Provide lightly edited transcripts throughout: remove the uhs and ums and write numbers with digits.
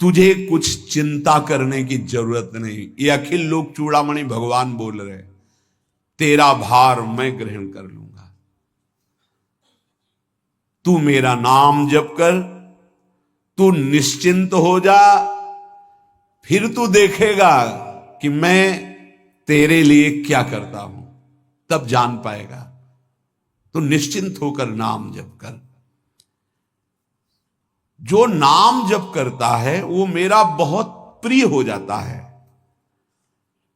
तुझे कुछ चिंता करने की जरूरत नहीं। ये अखिल लोक चूड़ामणि भगवान बोल रहे, तेरा भार मैं ग्रहण कर लूंगा। तू मेरा नाम जप कर, तू निश्चिंत हो जा, फिर तू देखेगा कि मैं तेरे लिए क्या करता हूं, तब जान पाएगा। तो निश्चिंत होकर नाम जप कर। जो नाम जप करता है वो मेरा बहुत प्रिय हो जाता है।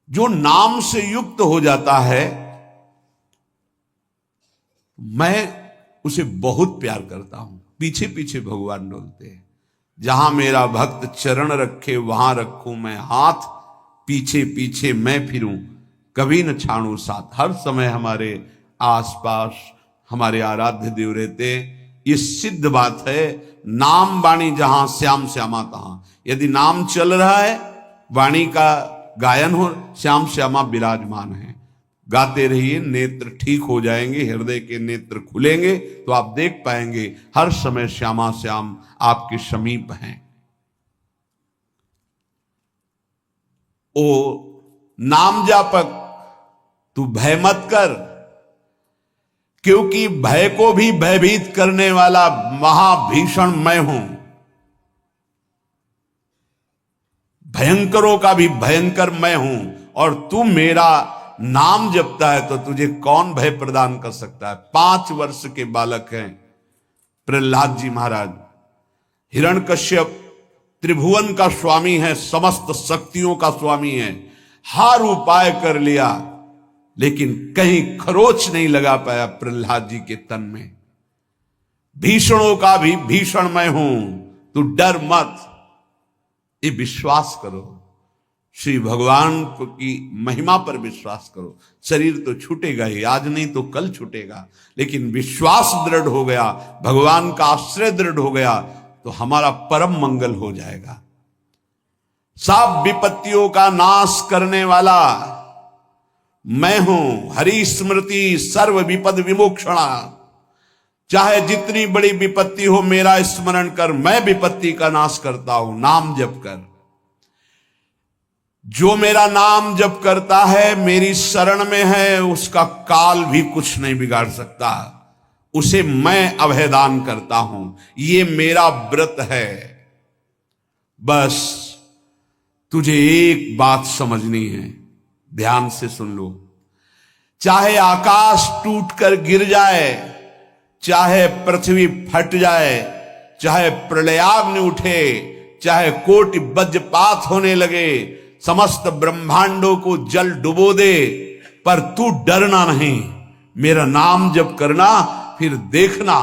जो नाम से युक्त हो जाता है मैं उसे बहुत प्यार करता हूं। पीछे पीछे भगवान डोलते हैं। जहां मेरा भक्त चरण रखे वहां रखूं मैं हाथ, पीछे पीछे मैं फिरूं कभी न छाड़ू साथ। हर समय हमारे आसपास हमारे आराध्य देव रहते। ये सिद्ध बात है। नाम वाणी जहां श्याम श्यामा तहां। यदि नाम चल रहा है, वाणी का गायन हो, श्याम श्यामा विराजमान है। गाते रहिए, नेत्र ठीक हो जाएंगे, हृदय के नेत्र खुलेंगे तो आप देख पाएंगे हर समय श्यामा श्याम आपके समीप हैं। ओ नाम जापक, तू भय मत कर, क्योंकि भय को भी भयभीत करने वाला महाभीषण मैं हूं। भयंकरों का भी भयंकर मैं हूं। और तू मेरा नाम जपता है तो तुझे कौन भय प्रदान कर सकता है। 5 वर्ष के बालक हैं प्रहलाद जी महाराज। हिरण्यकश्यप त्रिभुवन का स्वामी है, समस्त शक्तियों का स्वामी है। हर उपाय कर लिया लेकिन कहीं खरोच नहीं लगा पाया प्रहलाद जी के तन में। भीषणों का भी भीषण मैं हूं, तू डर मत। ये विश्वास करो, श्री भगवान की महिमा पर विश्वास करो। शरीर तो छूटेगा ही, आज नहीं तो कल छूटेगा, लेकिन विश्वास दृढ़ हो गया, भगवान का आश्रय दृढ़ हो गया तो हमारा परम मंगल हो जाएगा। सब विपत्तियों का नाश करने वाला मैं हूं। हरि स्मृति सर्व विपद विमोक्षणा। चाहे जितनी बड़ी विपत्ति हो मेरा स्मरण कर, मैं विपत्ति का नाश करता हूं। नाम जप कर। जो मेरा नाम जप करता है, मेरी शरण में है, उसका काल भी कुछ नहीं बिगाड़ सकता। उसे मैं अभयदान करता हूं। ये मेरा व्रत है। बस तुझे एक बात समझनी है, ध्यान से सुन लो। चाहे आकाश टूटकर गिर जाए, चाहे पृथ्वी फट जाए, चाहे प्रलयाग्नि उठे, चाहे कोटि वज्रपात होने लगे, समस्त ब्रह्मांडों को जल डुबो दे, पर तू डरना नहीं। मेरा नाम जप करना, फिर देखना,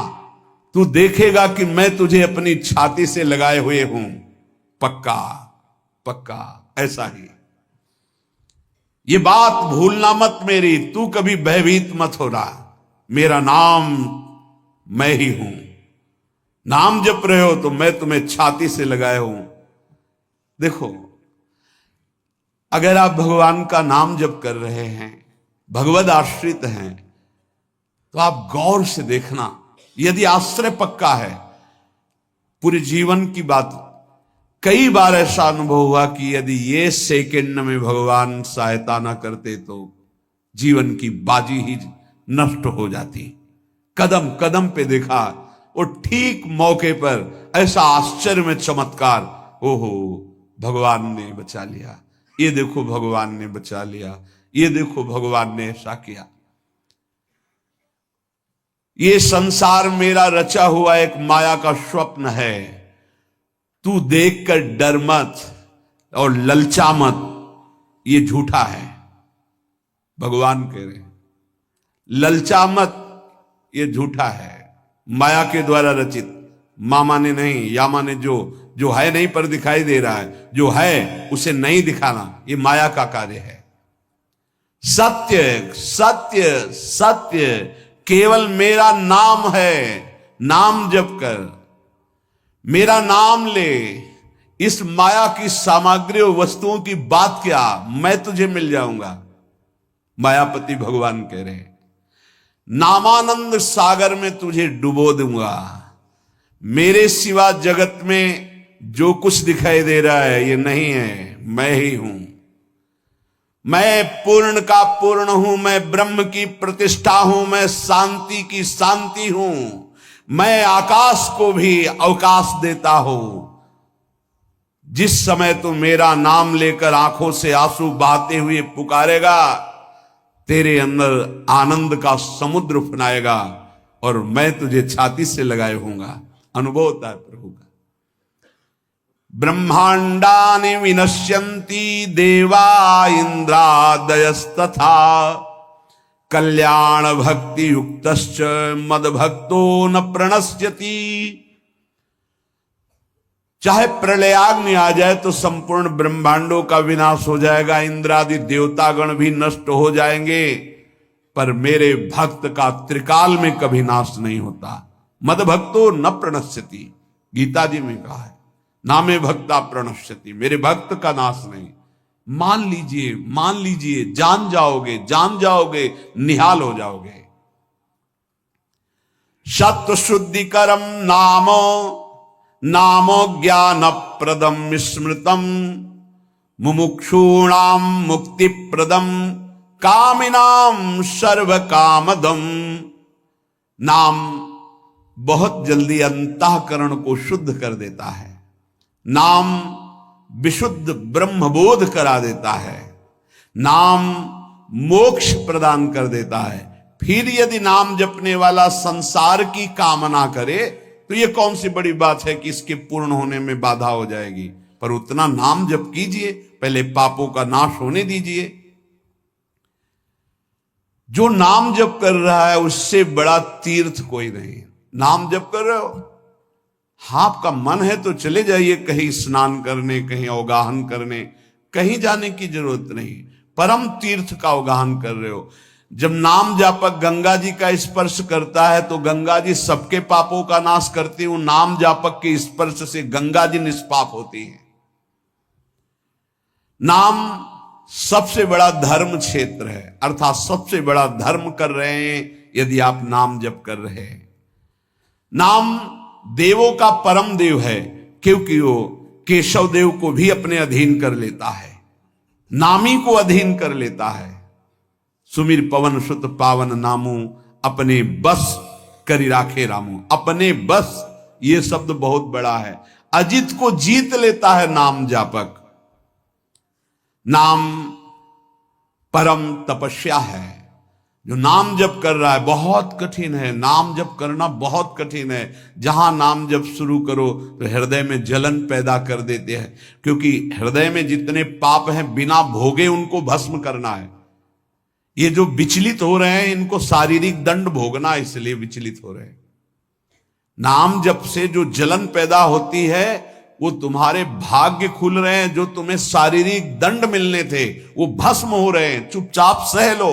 तू देखेगा कि मैं तुझे अपनी छाती से लगाए हुए हूं। पक्का पक्का ऐसा ही। ये बात भूलना मत मेरी। तू कभी भयभीत मत होना। मेरा नाम मैं ही हूं। नाम जप रहे हो तो मैं तुम्हें छाती से लगाए हूं। देखो, अगर आप भगवान का नाम जप कर रहे हैं, भगवद आश्रित हैं, तो आप गौर से देखना। यदि आश्रय पक्का है, पूरे जीवन की बात, कई बार ऐसा अनुभव हुआ कि यदि ये सेकंड में भगवान सहायता ना करते तो जीवन की बाजी ही नष्ट हो जाती। कदम कदम पे देखा, और ठीक मौके पर ऐसा आश्चर्य में चमत्कार, ओहो भगवान ने बचा लिया। ये देखो भगवान ने बचा लिया। ये देखो भगवान ने ऐसा किया। ये संसार मेरा रचा हुआ एक माया का स्वप्न है। तू देखकर डर मत और ललचा मत, ये झूठा है। भगवान कह रहे ललचा मत, ये झूठा है, माया के द्वारा रचित। मामा ने नहीं, यामा ने जो है नहीं पर दिखाई दे रहा है, जो है उसे नहीं दिखाना, ये माया का कार्य है। सत्य सत्य सत्य केवल मेरा नाम है। नाम जप कर, मेरा नाम ले। इस माया की सामग्री और वस्तुओं की बात क्या, मैं तुझे मिल जाऊंगा। मायापति भगवान कह रहे हैं, नामानंद सागर में तुझे डुबो दूंगा। मेरे सिवा जगत में जो कुछ दिखाई दे रहा है ये नहीं है, मैं ही हूं। मैं पूर्ण का पूर्ण हूं, मैं ब्रह्म की प्रतिष्ठा हूं, मैं शांति की शांति हूं, मैं आकाश को भी अवकाश देता हूं। जिस समय तू मेरा नाम लेकर आंखों से आंसू बहाते हुए पुकारेगा, तेरे अंदर आनंद का समुद्र फनाएगा और मैं तुझे छाती से लगाए होऊंगा। अनुभव होता है प्रभु का। ब्रह्मांडानि विनश्यन्ति देवा इंद्रादयस्तथा कल्याण भक्ति युक्तश्च मद भक्तो न प्रणश्यति। चाहे प्रलयाग्नि आ जाए तो संपूर्ण ब्रह्मांडों का विनाश हो जाएगा, इंद्रादि देवतागण भी नष्ट हो जाएंगे, पर मेरे भक्त का त्रिकाल में कभी नाश नहीं होता। मद भक्तो न प्रणश्यति, गीता जी में कहा है, नामे भक्ता प्रणश्यति, मेरे भक्त का नाश नहीं। मान लीजिए, मान लीजिए, जान जाओगे, जान जाओगे, निहाल हो जाओगे। सत्व शुद्धिकरम नामो नामो ज्ञान प्रदम स्मृतम मुमुक्षूणाम मुक्ति प्रदम कामिनाम सर्व कामदम। नाम बहुत जल्दी अंतःकरण को शुद्ध कर देता है। नाम विशुद्ध ब्रह्मबोध करा देता है। नाम मोक्ष प्रदान कर देता है। फिर यदि नाम जपने वाला संसार की कामना करे तो ये कौन सी बड़ी बात है कि इसके पूर्ण होने में बाधा हो जाएगी। पर उतना नाम जप कीजिए, पहले पापों का नाश होने दीजिए। जो नाम जप कर रहा है उससे बड़ा तीर्थ कोई नहीं। नाम जप कर रहे हो, हाँ आपका मन है तो चले जाइए कहीं स्नान करने, कहीं अवगाहन करने, कहीं जाने की जरूरत नहीं। परम तीर्थ का अवगाहन कर रहे हो। जब नाम जापक गंगा जी का स्पर्श करता है तो गंगा जी सबके पापों का नाश करती हूं। नाम जापक के स्पर्श से गंगा जी निष्पाप होती है। नाम सबसे बड़ा धर्म क्षेत्र है, अर्थात सबसे बड़ा धर्म कर रहे हैं यदि आप नाम जप कर रहे हैं। नाम देवों का परम देव है, क्योंकि वो केशव देव को भी अपने अधीन कर लेता है, नामी को अधीन कर लेता है। सुमिर पवन सुत पावन नामू अपने बस करी राखे रामू। अपने बस, ये शब्द बहुत बड़ा है। अजित को जीत लेता है नाम जापक। नाम परम तपस्या है। जो नाम जप कर रहा है, बहुत कठिन है, नाम जप करना बहुत कठिन है। जहां नाम जप शुरू करो तो हृदय में जलन पैदा कर देते हैं, क्योंकि हृदय में जितने पाप हैं बिना भोगे उनको भस्म करना है। ये जो विचलित हो रहे हैं इनको शारीरिक दंड भोगना, इसलिए विचलित हो रहे हैं। नाम जप से जो जलन पैदा होती है वो तुम्हारे भाग्य खुल रहे हैं। जो तुम्हें शारीरिक दंड मिलने थे वो भस्म हो रहे हैं। चुपचाप सह लो।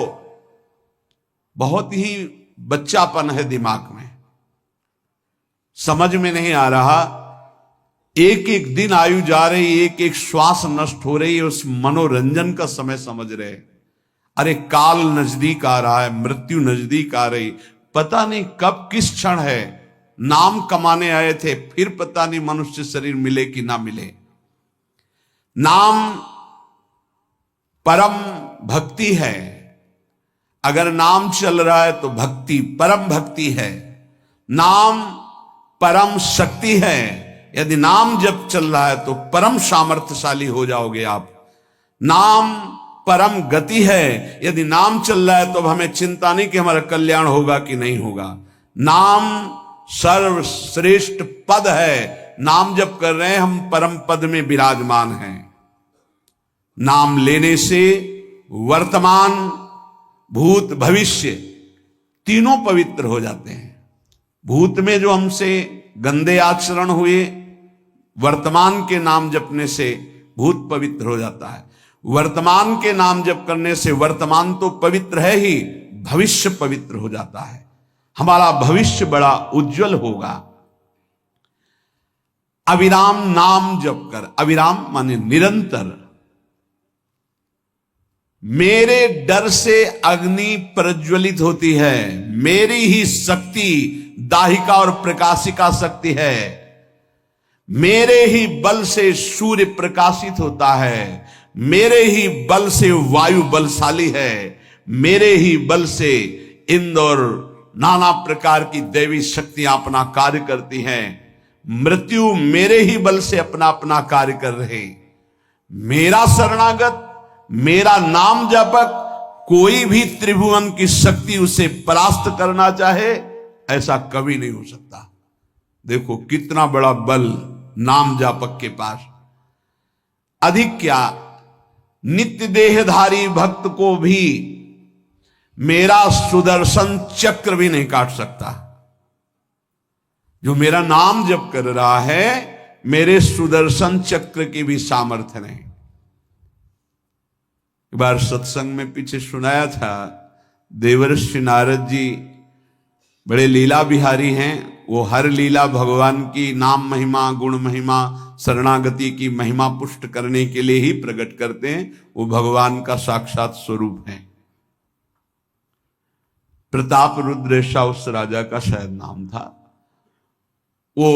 बहुत ही बच्चापन है दिमाग में, समझ में नहीं आ रहा। एक एक दिन आयु जा रही, एक एक श्वास नष्ट हो रही है, उस मनोरंजन का समय समझ रहे। अरे काल नजदीक आ रहा है, मृत्यु नजदीक आ रही, पता नहीं कब किस क्षण है। नाम कमाने आए थे, फिर पता नहीं मनुष्य शरीर मिले कि ना मिले। नाम परम भक्ति है। अगर नाम चल रहा है तो भक्ति परम भक्ति है। नाम परम शक्ति है। यदि नाम जब चल रहा है तो परम सामर्थ्यशाली हो जाओगे आप। नाम परम गति है। यदि नाम चल रहा है तो अब हमें चिंता नहीं कि हमारा कल्याण होगा कि नहीं होगा। नाम सर्वश्रेष्ठ पद है। नाम जब कर रहे हैं हम परम पद में विराजमान हैं। नाम लेने से वर्तमान भूत भविष्य तीनों पवित्र हो जाते हैं। भूत में जो हमसे गंदे आचरण हुए, वर्तमान के नाम जपने से भूत पवित्र हो जाता है। वर्तमान के नाम जप करने से वर्तमान तो पवित्र है ही, भविष्य पवित्र हो जाता है। हमारा भविष्य बड़ा उज्जवल होगा। अविराम नाम जप कर, अविराम माने निरंतर। मेरे डर से अग्नि प्रज्वलित होती है, मेरी ही शक्ति दाहिका और प्रकाशिका शक्ति है। मेरे ही बल से सूर्य प्रकाशित होता है, मेरे ही बल से वायु बलशाली है, मेरे ही बल से इंद्र और नाना प्रकार की दैवी शक्तियां अपना कार्य करती हैं। मृत्यु मेरे ही बल से अपना अपना कार्य कर रहे। मेरा शरणागत, मेरा नाम जपक, कोई भी त्रिभुवन की शक्ति उसे परास्त करना चाहे ऐसा कभी नहीं हो सकता। देखो कितना बड़ा बल नाम जापक के पास। अधिक क्या, नित्य देहधारी भक्त को भी मेरा सुदर्शन चक्र भी नहीं काट सकता। जो मेरा नाम जप कर रहा है, मेरे सुदर्शन चक्र की भी सामर्थ्य नहीं। एक बार सत्संग में पीछे सुनाया था, देवर्षि नारद जी बड़े लीला बिहारी हैं। वो हर लीला भगवान की नाम महिमा, गुण महिमा, शरणागति की महिमा पुष्ट करने के लिए ही प्रकट करते हैं। वो भगवान का साक्षात स्वरूप है। प्रताप रुद्र ऐसा उस राजा का शायद नाम था। वो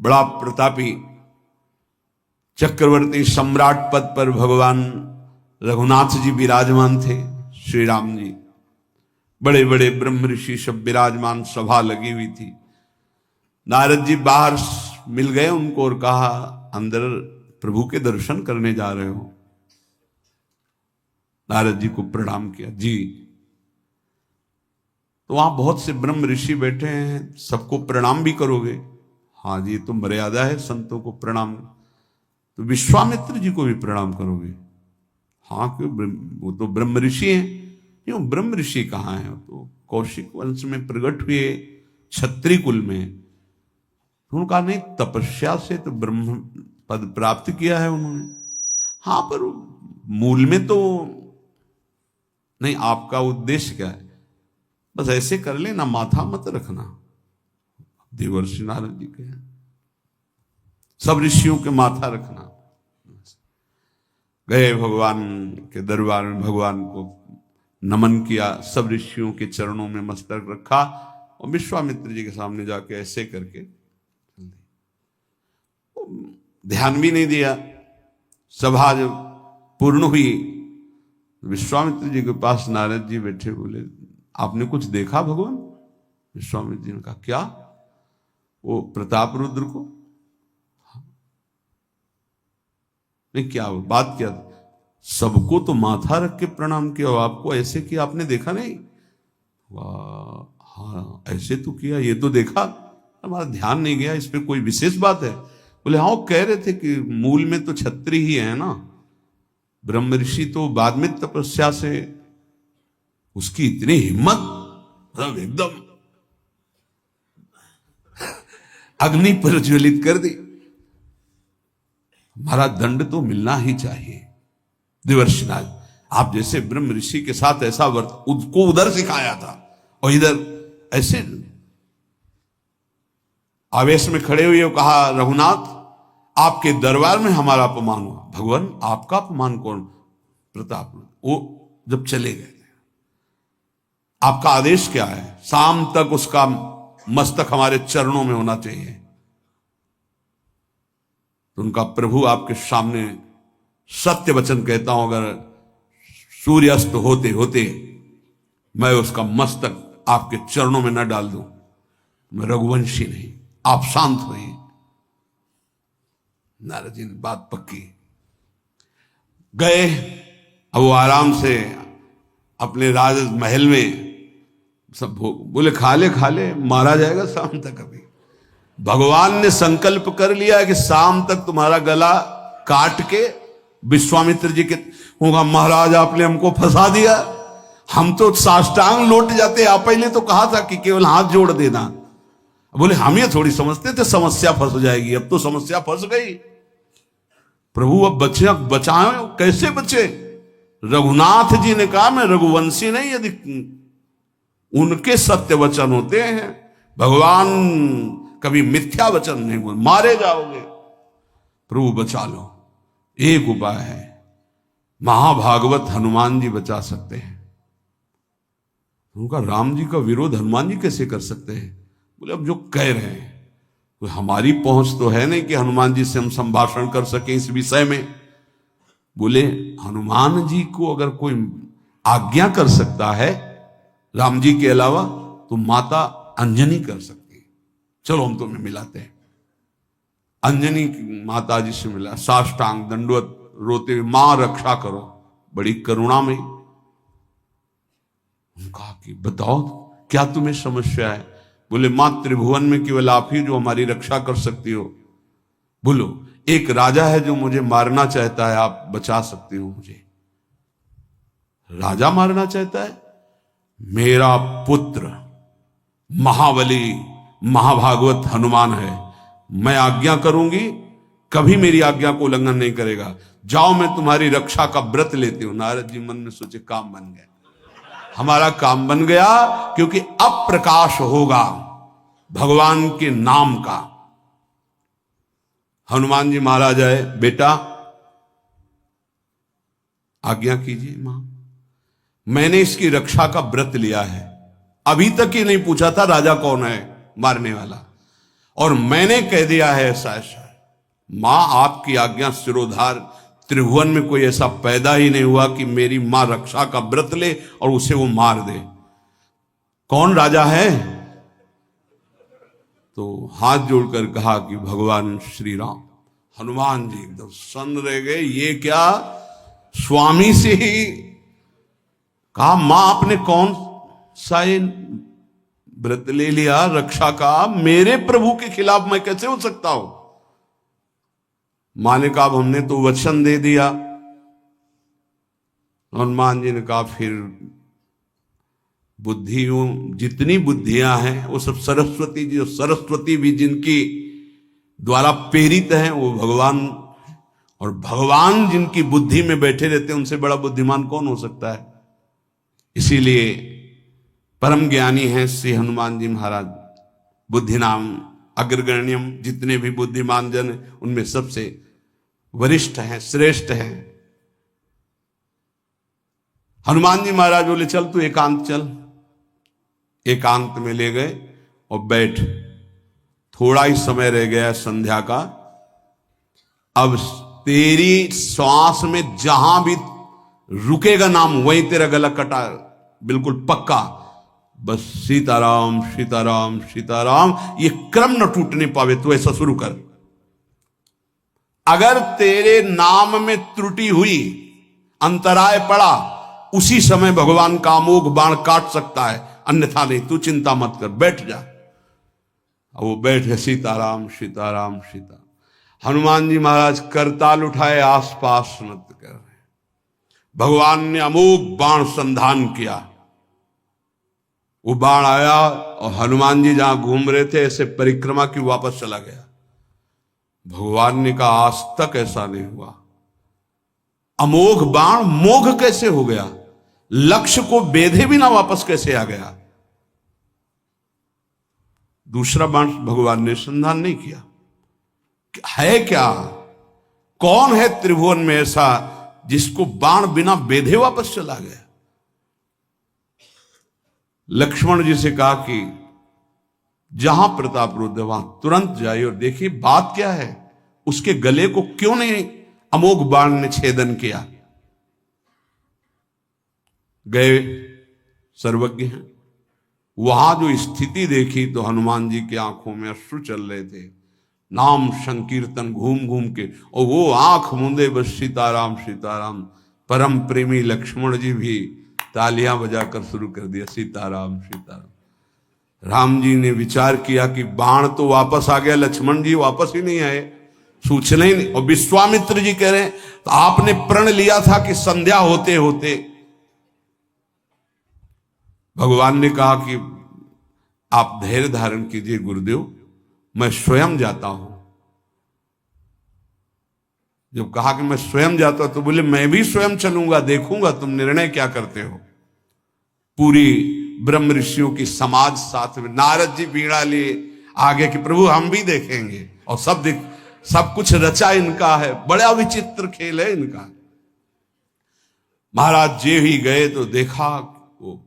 बड़ा प्रतापी चक्रवर्ती सम्राट पद पर भगवान रघुनाथ जी विराजमान थे। श्री राम जी, बड़े बड़े ब्रह्म ऋषि सब विराजमान, सभा लगी हुई थी। नारद जी बाहर मिल गए उनको और कहा, अंदर प्रभु के दर्शन करने जा रहे हो? नारद जी को प्रणाम किया। जी। तो वहां बहुत से ब्रह्म ऋषि बैठे हैं, सबको प्रणाम भी करोगे? हाँ जी, तो मर्यादा है संतों को प्रणाम। तो विश्वामित्र जी को भी प्रणाम करोगे? हाँ, क्यों, वो तो ब्रह्म ऋषि हैं। क्यों, ब्रह्म ऋषि कहाँ हैं? तो कौशिक वंश में प्रकट हुए, क्षत्रिय कुल में। उनका नहीं, तपस्या से तो ब्रह्म पद प्राप्त किया है उन्होंने। हाँ, पर मूल में तो नहीं। आपका उद्देश्य क्या है? बस ऐसे कर लेना, माथा मत रखना। देवर्षि नारद जी के सब ऋषियों के माथा रखना। गए भगवान के दरबार में, भगवान को नमन किया, सब ऋषियों के चरणों में मस्तक रखा और विश्वामित्र जी के सामने जाके ऐसे करके ध्यान भी नहीं दिया। सभा जब पूर्ण हुई, विश्वामित्र जी के पास नारद जी बैठे, बोले, आपने कुछ देखा भगवान? विश्वामित्र जी ने कहा, क्या? वो प्रताप रुद्र को? नहीं, क्या बात क्या? सबको तो माथा रख के प्रणाम किया, आपको ऐसे किया, आपने देखा नहीं? वाह, हाँ ऐसे तो किया, ये तो देखा, हमारा ध्यान नहीं गया, इस पर कोई विशेष बात है? बोले हाँ, वो कह रहे थे कि मूल में तो क्षत्रिय ही है ना, ब्रह्म ऋषि तो बाद में तपस्या से, उसकी इतनी हिम्मत, मतलब एकदम अग्नि पर ज्वलित कर दी। हमारा दंड तो मिलना ही चाहिए। देवर्षि नारद, आप जैसे ब्रह्म ऋषि के साथ ऐसा वर्त उसको उधर सिखाया था और इधर ऐसे आवेश में खड़े हुए कहा, रघुनाथ आपके दरबार में हमारा अपमान हुआ। भगवान, आपका अपमान कौन? प्रताप। वो जब चले गए, आपका आदेश क्या है? शाम तक उसका मस्तक हमारे चरणों में होना चाहिए। तो उनका प्रभु आपके सामने सत्य वचन कहता हूं, अगर सूर्यास्त होते होते मैं उसका मस्तक आपके चरणों में न डाल दूं, मैं रघुवंशी नहीं। आप शांत हुए। नारद जी ने बात पक्की। गए, अब वो आराम से अपने राज महल में सब बोले, खा ले, मारा जाएगा शाम तक। अभी भगवान ने संकल्प कर लिया कि शाम तक तुम्हारा गला काट के विश्वामित्र जी के होगा, महाराज आपने हमको फंसा दिया, हम तो साष्टांग लौट जाते। आप पहले तो कहा था कि केवल हाथ जोड़ देना। बोले हम ये थोड़ी समझते थे समस्या फंस जाएगी, अब तो समस्या फंस गई। प्रभु अब बचाए, कैसे बचे? रघुनाथ जी ने कहा, मैं रघुवंशी नहीं, यदि उनके सत्य वचन होते हैं, भगवान कभी मिथ्या वचन नहीं बोल, मारे जाओगे। प्रभु बचा लो। एक उपाय है, महाभागवत हनुमान जी बचा सकते हैं। उनका राम जी का विरोध हनुमान जी कैसे कर सकते हैं? बोले अब जो कह रहे हैं तो हमारी पहुंच तो है नहीं कि हनुमान जी से हम संभाषण कर सकें इस विषय में। बोले हनुमान जी को अगर कोई आज्ञा कर सकता है राम जी के अलावा तो माता अंजनी कर सकती है। चलो हम तुम्हें मिलाते हैं। अंजनी माता जी से मिला, साष्टांग दंडवत रोते हुए, मां रक्षा करो, बड़ी करुणा में। कहा कि बताओ क्या तुम्हें समस्या है। बोले मां त्रिभुवन में केवल आप ही जो हमारी रक्षा कर सकती हो। बोलो एक राजा है जो मुझे मारना चाहता है, आप बचा सकती हो मुझे। राजा मारना चाहता है? मेरा पुत्र महाबली महाभागवत हनुमान है, मैं आज्ञा करूंगी, कभी मेरी आज्ञा को उल्लंघन नहीं करेगा। जाओ मैं तुम्हारी रक्षा का व्रत लेती हूं। नारद जी मन में सोचे काम बन गया, हमारा काम बन गया, क्योंकि अब प्रकाश होगा भगवान के नाम का। हनुमान जी महाराज आए, बेटा आज्ञा कीजिए मां, मैंने इसकी रक्षा का व्रत लिया है। अभी तक ही नहीं पूछा था राजा कौन है मारने वाला, और मैंने कह दिया है ऐसा ऐसा। मां आपकी आज्ञा सिरोधार, त्रिभुवन में कोई ऐसा पैदा ही नहीं हुआ कि मेरी मां रक्षा का व्रत ले और उसे वो मार दे। कौन राजा है? तो हाथ जोड़कर कहा कि भगवान श्री राम। हनुमान जी एकदम सन्न रह गए, ये क्या स्वामी से ही कहा, मां आपने कौन सा व्रत ले लिया रक्षा का, मेरे प्रभु के खिलाफ मैं कैसे हो सकता हूं। मां ने कहा हमने तो वचन दे दिया। हनुमान जी ने कहा फिर बुद्धियों जितनी बुद्धियां हैं वो सब सरस्वती जी, सरस्वती भी जिनकी द्वारा प्रेरित हैं वो भगवान, और भगवान जिनकी बुद्धि में बैठे रहते हैं उनसे बड़ा बुद्धिमान कौन हो सकता है। इसीलिए परम ज्ञानी हैं श्री हनुमान जी महाराज। बुद्धि नाम अग्रगण्यम, जितने भी बुद्धिमान जन उनमें सबसे वरिष्ठ हैं, श्रेष्ठ हैं। हनुमान जी महाराज बोले चल तू एकांत चल। एकांत में ले गए और बैठ, थोड़ा ही समय रह गया संध्या का। अब तेरी श्वास में जहां भी रुकेगा नाम वहीं तेरा गला कटा, बिल्कुल पक्का। बस सीताराम सीताराम सीताराम, ये क्रम न टूटने पावे, तो ऐसा शुरू कर। अगर तेरे नाम में त्रुटि हुई, अंतराय पड़ा, उसी समय भगवान का अमोघ बाण काट सकता है, अन्यथा नहीं। तू चिंता मत कर, बैठ जा। वो बैठे, सीताराम सीताराम सीता। हनुमान जी महाराज करताल उठाए, आसपास नृत्य कर रहे। भगवान ने अमोघ बाण संधान किया। वो बाण आया और हनुमान जी जहां घूम रहे थे ऐसे परिक्रमा की वापस चला गया। भगवान ने कहा आज तक ऐसा नहीं हुआ। अमोघ बाण मोघ कैसे हो गया, लक्ष्य को बेधे बिना वापस कैसे आ गया। दूसरा बाण भगवान ने संधान नहीं किया। है क्या, कौन है त्रिभुवन में ऐसा जिसको बाण बिना बेधे वापस चला गया। लक्ष्मण जी से कहा कि जहां प्रताप रुद्र वहां तुरंत जाइए और देखिए बात क्या है, उसके गले को क्यों नहीं अमोघ बाण ने छेदन किया। गए, सर्वज्ञ हैं। वहां जो स्थिति देखी तो हनुमान जी की आंखों में अश्रु चल रहे थे। नाम संकीर्तन घूम घूम के, और वो आंख मूंदे बस सीताराम सीताराम। परम प्रेमी लक्ष्मण जी भी तालियां बजाकर शुरू कर दिया, सीताराम सीताराम। राम जी ने विचार किया कि बाण तो वापस आ गया, लक्ष्मण जी वापस ही नहीं आए, सूचना ही नहीं। और विश्वामित्र जी कह रहे हैं तो आपने प्रण लिया था कि संध्या होते होते। भगवान ने कहा कि आप धैर्य धारण कीजिए गुरुदेव, मैं स्वयं जाता हूं। जब कहा कि मैं स्वयं जाता हूं तो बोले मैं भी स्वयं चलूंगा, देखूंगा तुम निर्णय क्या करते हो। पूरी ब्रह्म ऋषियों की समाज साथ में, नारद जी बीड़ा लिए आगे कि प्रभु हम भी देखेंगे। और सब कुछ रचा इनका है, बड़ा विचित्र खेल है इनका। महाराज जी ही गए तो देखा वो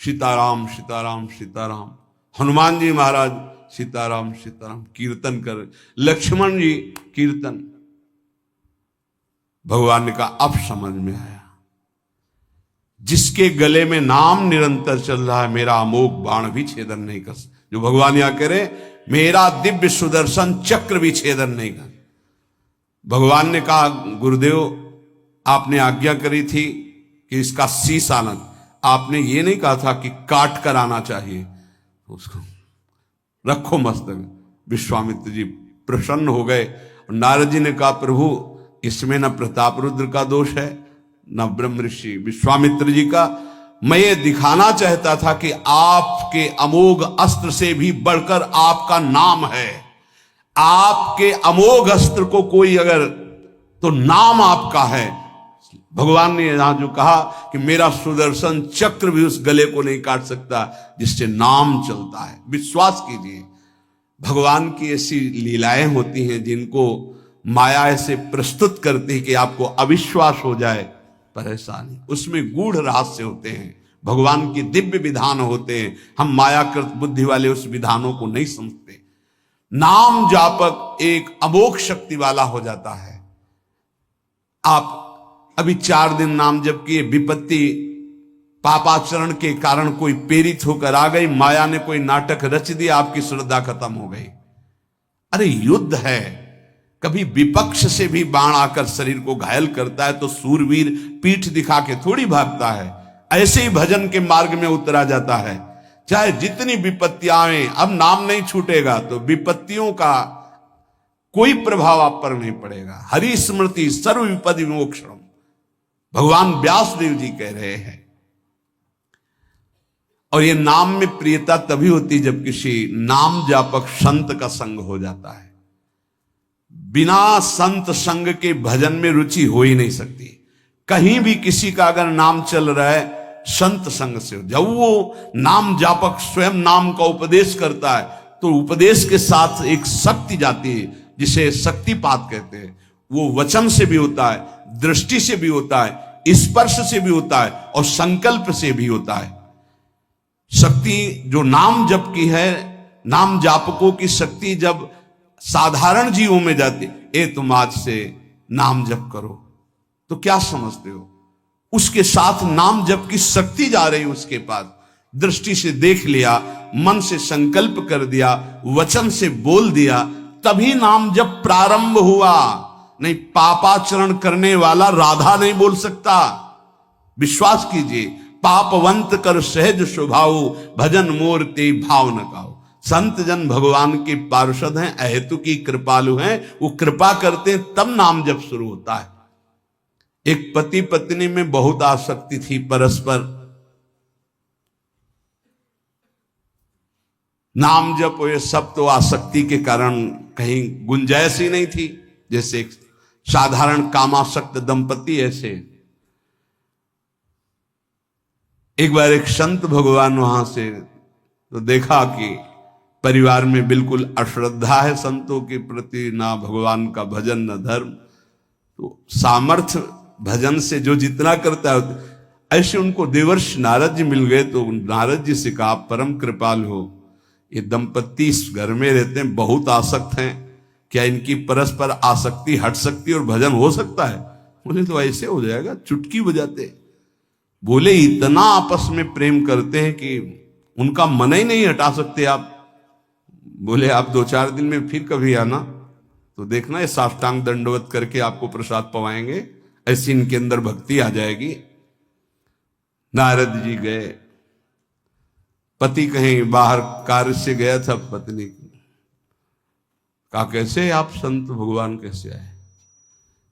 सीताराम सीताराम सीताराम। हनुमान जी महाराज सीताराम सीताराम कीर्तन कर, लक्ष्मण जी कीर्तन। भगवान ने कहा अब समझ में आया, जिसके गले में नाम निरंतर चल रहा है, मेरा अमोघ बाण भी छेदन नहीं कर सकता। जो भगवान यहां कह रहे, मेरा दिव्य सुदर्शन चक्र भी छेदन नहीं कर। भगवान ने कहा, गुरुदेव आपने आज्ञा करी थी कि इसका शीश आना, आपने ये नहीं कहा था कि काट कर आना चाहिए, उसको रखो मस्तक। विश्वामित्र जी प्रसन्न हो गए। नारद जी ने कहा, प्रभु इसमें न प्रताप रुद्र का दोष है न ब्रह्म ऋषि विश्वामित्र जी का। मैं ये दिखाना चाहता था कि आपके अमोघ अस्त्र से भी बढ़कर आपका नाम है। आपके अमोघ अस्त्र को कोई अगर, तो नाम आपका है। भगवान ने यहां जो कहा कि मेरा सुदर्शन चक्र भी उस गले को नहीं काट सकता जिससे नाम चलता है। विश्वास कीजिए, भगवान की ऐसी लीलाएं होती हैं जिनको माया ऐसे प्रस्तुत करती है कि आपको अविश्वास हो जाए, परेशानी। उसमें गूढ़ रहस्य होते हैं, भगवान के दिव्य विधान होते हैं। हम मायाकृत बुद्धि वाले उस विधानों को नहीं समझते। नाम जापक एक अमोघ शक्ति वाला हो जाता है। आप अभी 4 दिन नाम जप किए, विपत्ति पापाचरण के कारण कोई प्रेरित होकर आ गई, माया ने कोई नाटक रच दिया, आपकी श्रद्धा खत्म हो गई। अरे युद्ध है, कभी विपक्ष से भी बाण आकर शरीर को घायल करता है तो सूरवीर पीठ दिखा के थोड़ी भागता है। ऐसे ही भजन के मार्ग में उतरा जाता है, चाहे जितनी विपत्तियां आए। अब नाम नहीं छूटेगा तो विपत्तियों का कोई प्रभाव आप पर नहीं पड़ेगा। हरि स्मृति सर्व विपद विमोक्षणम, भगवान व्यासदेव जी कह रहे हैं। और ये नाम में प्रियता तभी होती जब किसी नाम जापक संत का संग हो जाता है। बिना संत संग के भजन में रुचि हो ही नहीं सकती। कहीं भी किसी का अगर नाम चल रहा है, संत संग से हो। जब वो नाम जापक स्वयं नाम का उपदेश करता है तो उपदेश के साथ एक शक्ति जाती है जिसे शक्तिपात कहते हैं। वो वचन से भी होता है, दृष्टि से भी होता है, स्पर्श से भी होता है और संकल्प से भी होता है। शक्ति जो नाम जप की है, नाम जापकों की शक्ति जब साधारण जीवों में जाती, ए तुम आज से नाम जप करो, तो क्या समझते हो? उसके साथ नाम जप की शक्ति जा रही उसके पास। दृष्टि से देख लिया, मन से संकल्प कर दिया, वचन से बोल दिया, तभी नाम जप प्रारंभ हुआ। नहीं, पापाचरण करने वाला राधा नहीं बोल सकता। विश्वास कीजिए, पापवंत कर सहज स्वभाव, भजन मोर ते भाव न गाओ। संत जन भगवान के पार्षद हैं, अहेतु की कृपालु हैं, वो कृपा करते हैं तब नाम जप शुरू होता है। एक पति पत्नी में बहुत आसक्ति थी परस्पर, नाम जप ये सब तो आसक्ति के कारण कहीं गुंजाइश ही नहीं थी। जैसे साधारण कामासक्त दंपति, ऐसे एक बार एक संत भगवान वहां से तो देखा कि परिवार में बिल्कुल अश्रद्धा है संतों के प्रति, ना भगवान का भजन न धर्म। तो सामर्थ्य भजन से जो जितना करता है, ऐसे उनको देवर्षि नारद जी मिल गए। तो नारद जी से कहा, परम कृपाल हो, ये दंपत्ति इस घर में रहते हैं, बहुत आसक्त हैं, क्या इनकी परस्पर आसक्ति हट सकती और भजन हो सकता है? बोले तो ऐसे हो जाएगा, चुटकी बजाते। बोले इतना आपस में प्रेम करते हैं कि उनका मन ही नहीं हटा सकते आप। बोले आप 2-4 दिन में फिर कभी आना तो देखना, ये साष्टांग दंडवत करके आपको प्रसाद पवाएंगे, ऐसी इनके अंदर भक्ति आ जाएगी। नारद जी गए, पति कहीं बाहर कार्य से गया था, पत्नी कहा कैसे आप संत भगवान कैसे आए?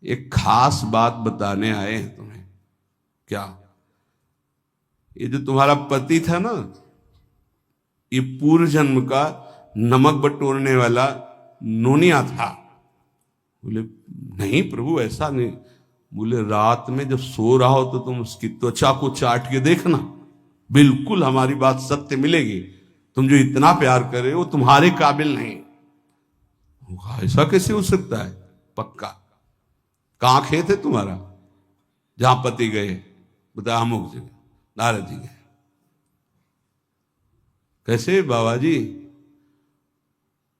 एक खास बात बताने आए हैं तुम्हें। क्या? ये जो तुम्हारा पति था ना, ये पूर्व जन्म का नमक बटोरने वाला नोनिया था। बोले नहीं प्रभु, ऐसा नहीं। बोले रात में जब सो रहा हो तो तुम उसकी त्वचा को चाट के देखना, बिल्कुल हमारी बात सत्य मिलेगी। तुम जो इतना प्यार कर रहे हो तुम्हारे काबिल नहीं। ऐसा कैसे हो सकता है? पक्का। कहां खेत है तुम्हारा जहां पति गए? बता, अमुक जगह। नारद जी गए। कैसे बाबा जी?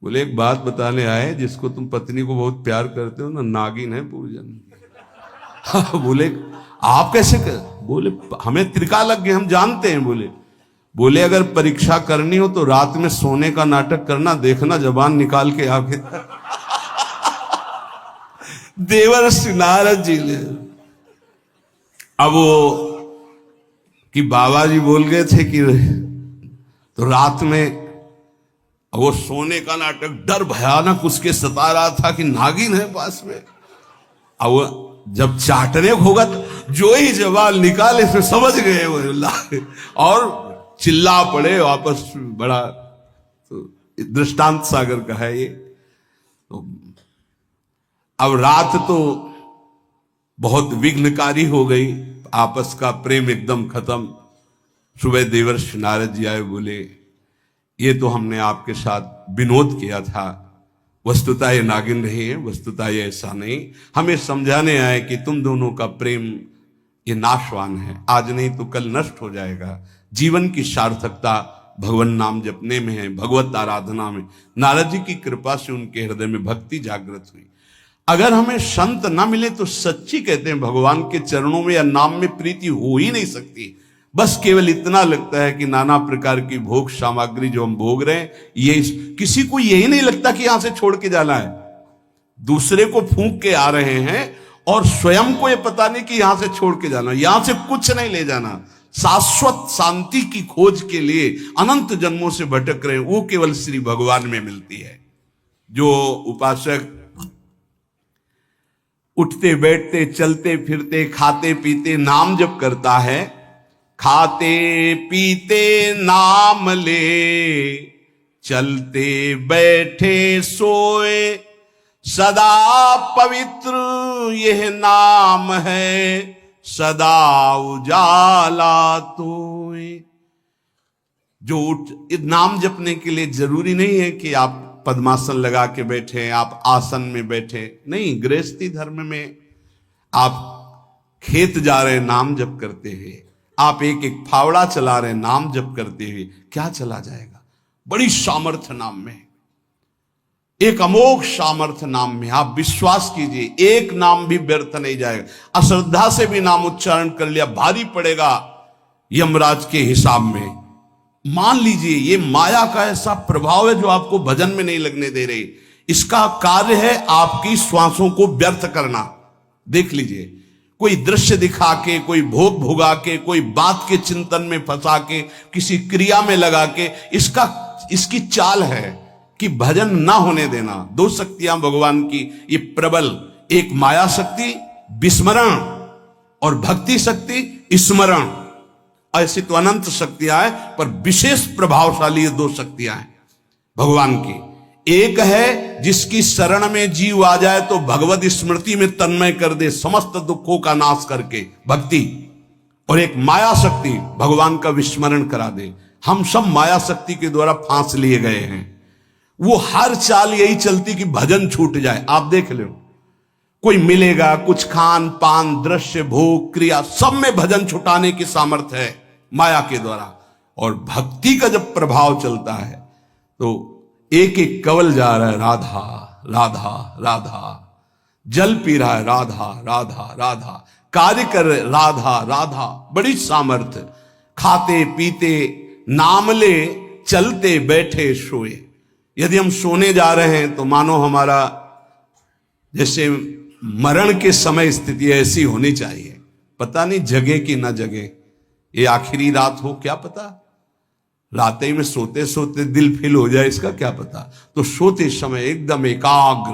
बोले एक बात बताने आए, जिसको तुम पत्नी को बहुत प्यार करते हो ना, नागिन है पूजन। बोले आप कैसे कर? बोले हमें त्रिकालज्ञ, हम जानते हैं। बोले अगर परीक्षा करनी हो तो रात में सोने का नाटक करना, देखना जबान निकाल के आगे। देवर्षि नारद जी ने, अब वो कि बाबा जी बोल गए थे कि तो रात में वो सोने का नाटक, डर भयानक उसके सता रहा था कि नागिन है पास में। अब वो जब चाटने होगा तो जो ही जवान निकाले फिर समझ गए वो, और चिल्ला पड़े वापस। बड़ा तो दृष्टांत सागर का है ये। तो अब रात तो बहुत विघ्नकारी हो गई, आपस का प्रेम एकदम खत्म। सुबह देवर्षि नारद जी आए, बोले ये तो हमने आपके साथ विनोद किया था, वस्तुतः ये नागिन नहीं है, वस्तुतः ये ऐसा नहीं। हमें समझाने आए कि तुम दोनों का प्रेम ये नाशवान है, आज नहीं तो कल नष्ट हो जाएगा। जीवन की सार्थकता भगवान नाम जपने में है, भगवत आराधना में। नारद जी की कृपा से उनके हृदय में भक्ति जागृत हुई। अगर हमें संत ना मिले तो सच्ची कहते हैं भगवान के चरणों में या नाम में प्रीति हो ही नहीं सकती। बस केवल इतना लगता है कि नाना प्रकार की भोग सामग्री जो हम भोग रहे हैं, ये किसी को यही नहीं लगता कि यहां से छोड़ के जाना है। दूसरे को फूंक के आ रहे हैं और स्वयं को ये पता नहीं कि यहां से छोड़ के जाना, यहां से कुछ नहीं ले जाना। शाश्वत शांति की खोज के लिए अनंत जन्मों से भटक रहे हैं, वो केवल श्री भगवान में मिलती है। जो उपासक उठते बैठते चलते फिरते खाते पीते नाम जप करता है, खाते पीते नाम ले, चलते बैठे सोए, सदा पवित्र यह नाम है, सदा उजाला तोए। जो नाम जपने के लिए जरूरी नहीं है कि आप पद्मासन लगा के बैठे, आप आसन में बैठे, नहीं। गृहस्थी धर्म में आप खेत जा रहे नाम जप करते हुए, आप एक एक फावड़ा चला रहे नाम जप करते हुए, क्या चला जाएगा? बड़ी सामर्थ्य नाम में, एक अमोघ सामर्थ्य नाम में। आप विश्वास कीजिए, एक नाम भी व्यर्थ नहीं जाएगा। अश्रद्धा से भी नाम उच्चारण कर लिया, भारी पड़ेगा यमराज के हिसाब में। मान लीजिए ये माया का ऐसा प्रभाव है जो आपको भजन में नहीं लगने दे रही। इसका कार्य है आपकी श्वासों को व्यर्थ करना। देख लीजिए, कोई दृश्य दिखा के, कोई भोग भुगा के, कोई बात के चिंतन में फंसा के, किसी क्रिया में लगा के, इसकी चाल है कि भजन ना होने देना। दो शक्तियां भगवान की ये प्रबल, एक माया शक्ति विस्मरण और भक्ति शक्ति स्मरण। ऐसी तो अनंत शक्तियां हैं, पर विशेष प्रभावशाली ये दो शक्तियां हैं भगवान की। एक है जिसकी शरण में जीव आ जाए तो भगवत स्मृति में तन्मय कर दे, समस्त दुखों का नाश करके, भक्ति। और एक माया शक्ति भगवान का विस्मरण करा दे। हम सब माया शक्ति के द्वारा फांस लिए गए हैं। वो हर चाल यही चलती कि भजन छूट जाए। आप देख लो, कोई मिलेगा, कुछ खान पान दृश्य भोग क्रिया सब में भजन छुटाने की सामर्थ्य है माया के द्वारा। और भक्ति का जब प्रभाव चलता है तो एक एक कवल जा रहा है राधा राधा राधा, जल पी रहा है राधा राधा राधा, कार्य कर रहे राधा राधा, बड़ी सामर्थ्य। खाते पीते नाम ले, चलते बैठे सोए। यदि हम सोने जा रहे हैं तो मानो हमारा जैसे मरण के समय स्थिति ऐसी होनी चाहिए। पता नहीं जगे कि ना जगे, ये आखिरी रात हो, क्या पता। रात ही में सोते सोते दिल फेल हो जाए, इसका क्या पता। तो सोते समय एकदम एकाग्र